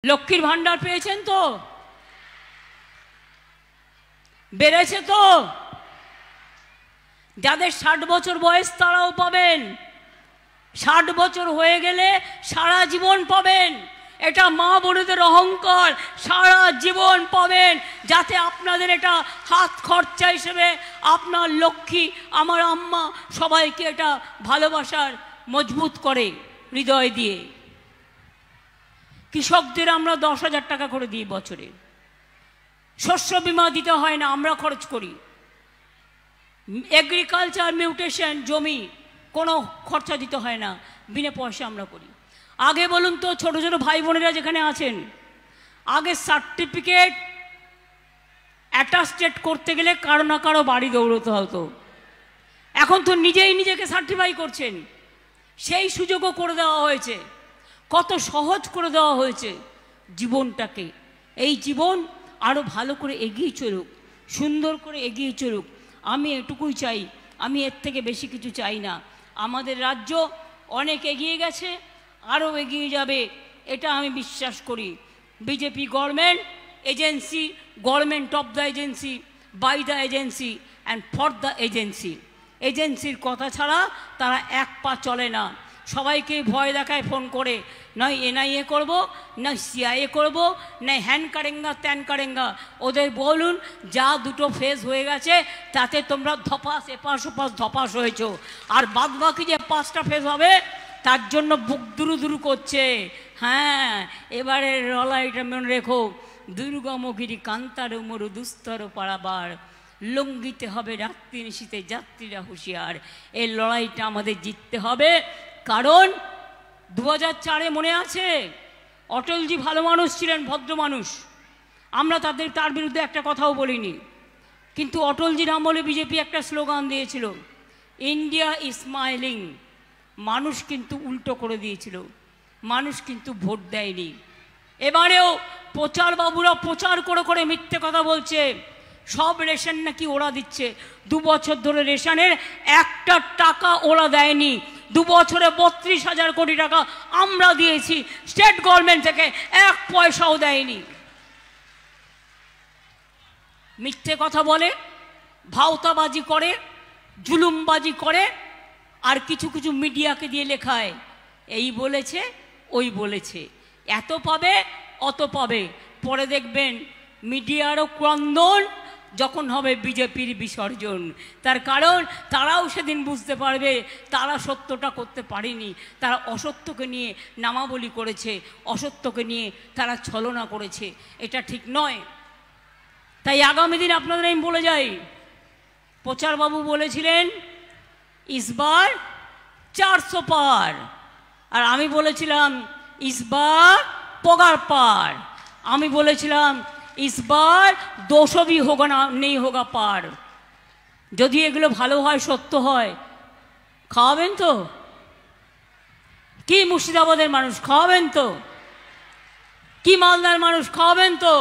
লক্ষ্মীর ভান্ডার পেয়েছেন তো? বেড়েছে তো? যাদের 60 বছর বয়স তারাও পাবেন, 60 বছর হয়ে গেলে সারা জীবন পাবেন। এটা মা বোনেদের অহংকার, সারা জীবন পাবেন, যাতে আপনাদের এটা হাত খরচা হিসেবে আপনার লক্ষ্মী, আমার আম্মা সবাইকে এটা ভালোবাসার মজবুত করে হৃদয় দিয়ে। কৃষকদের আমরা 10,000 টাকা করে দিই বছরে। শস্য বীমা দিতে হয় না, আমরা খরচ করি। এগ্রিকালচার মিউটেশন জমি কোনো খরচা দিতে হয় না, বিনা পয়সা আমরা করি। আগে বলুন তো, ছোট ছোট ভাই বোনেরা যেখানে আছেন, আগে সার্টিফিকেট অ্যাটাস্টেড করতে গেলে কারো না কারো বাড়ি দৌড়তে হতো। এখন তো নিজেই নিজেকে সার্টিফাই করছেন, সেই সুযোগও করে দেওয়া হয়েছে। কত সহজ করে দেওয়া হয়েছে জীবনটাকে। এই জীবন আরও ভালো করে এগিয়ে চলুক, সুন্দর করে এগিয়ে চলুক। আমি এটুকুই চাই, আমি এর থেকে বেশি কিছু চাই না। আমাদের রাজ্য অনেক এগিয়ে গেছে, আরও এগিয়ে যাবে, এটা আমি বিশ্বাস করি। BJP government agency, government of the agency, by the agency and for the agency. এজেন্সির কথা ছাড়া তারা এক পা চলে না। সবাইকে ভয় দেখায় ফোন করে, নয় এনআইএ করবো, নয় সিআইএ করবো, নয় হ্যান কারেঙ্গা ত্যান কারেঙ্গা। ওদের বলুন যা দুটো ফেজ হয়ে গেছে তাতে তোমরা ধপাস এপাশ ওপাশ ধপাস হয়েছ, আর বাদ বাকি যে 5টা ফেজ হবে তার জন্য বুক দুরু দুরু করছে। হ্যাঁ, এবারে লড়াইটা মনে রেখো, দুর্গমগিরি কান্তার মরু দুস্তর পারাবার, লঙ্ঘিতে হবে রাত্রি নিশীতে যাত্রীরা হুঁশিয়ার। এই লড়াইটা আমাদের জিততে হবে। কারণ 2004-এ মনে আছে, অটলজি ভালো মানুষ ছিলেন, ভদ্র মানুষ। আমরা তার বিরুদ্ধে একটা কথাও বলিনি। কিন্তু অটলজির আমলে বিজেপি একটা স্লোগান দিয়েছিল, ইন্ডিয়া ইজ স্মাইলিং। মানুষ কিন্তু উল্টো করে দিয়েছিল, মানুষ কিন্তু ভোট দেয়নি। এবারেও প্রচার বাবুরা প্রচার করে করে মিথ্যে কথা বলছে, সব রেশন নাকি ওরা দিচ্ছে। 2 বছর ধরে রেশনের একটা টাকা ওরা দেয়নি। 2 বছরে 32,000 কোটি টাকা আমরা দিয়েছি, স্টেট গভর্নমেন্ট থেকে 1 পয়সাও দেয়নি। মিথ্যে কথা বলে, ভাওতাবাজি করে, জুলুমবাজি করে, আর কিছু কিছু মিডিয়াকে দিয়ে লেখায় এই বলেছে ওই বলেছে, এত পাবে অত পাবে। পরে দেখবেন মিডিয়ারও ক্রন্দন যখন হবে বিজেপির বিসর্জন। তার কারণ তারাও সেদিন বুঝতে পারবে তারা সত্যটা করতে পারেনি, তারা অসত্যকে নিয়ে নামাবলি করেছে, অসত্যকে নিয়ে তারা ছলনা করেছে। এটা ঠিক নয়। তাই আগামী দিন আপনাদের আমি বলে যাই, প্রচারবাবু বলেছিলেন ইসবার 400 পার, আর আমি বলেছিলাম ইসবার পগার পার। আমি বলেছিলাম ইসবার 200 भी होगा ना, नहीं होगा पार। যদি এগুলো ভালো হয়, সত্য হয়, খাওয়াবেন তো? কি মুর্শিদাবাদের মানুষ খাওয়াবেন তো? কি মালদার মানুষ খাওয়াবেন তো?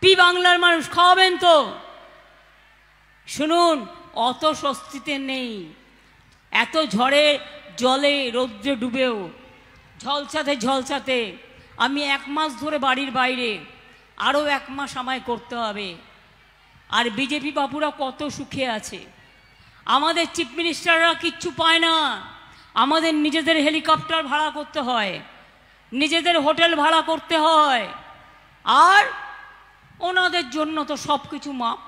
পি বাংলার মানুষ খাওয়াবেন তো? শুনুন, অত স্বস্তিতে নেই। এত ঝড়ে জলে রৌদ্রে ডুবেও ঝলসাতে ঝলসাতে আমি 1 মাস ধরে বাড়ির বাইরে, আরও 1 মাস আমায় করতে হবে। আর বিজেপি বাবুরা কত সুখে আছে। আমাদের চিফ মিনিস্টাররা কিচ্ছু পায় না। আমাদের নিজেদের হেলিকপ্টার ভাড়া করতে হয়, নিজেদের হোটেল ভাড়া করতে হয়, আর ওনাদের জন্য তো সব কিছু মাপ।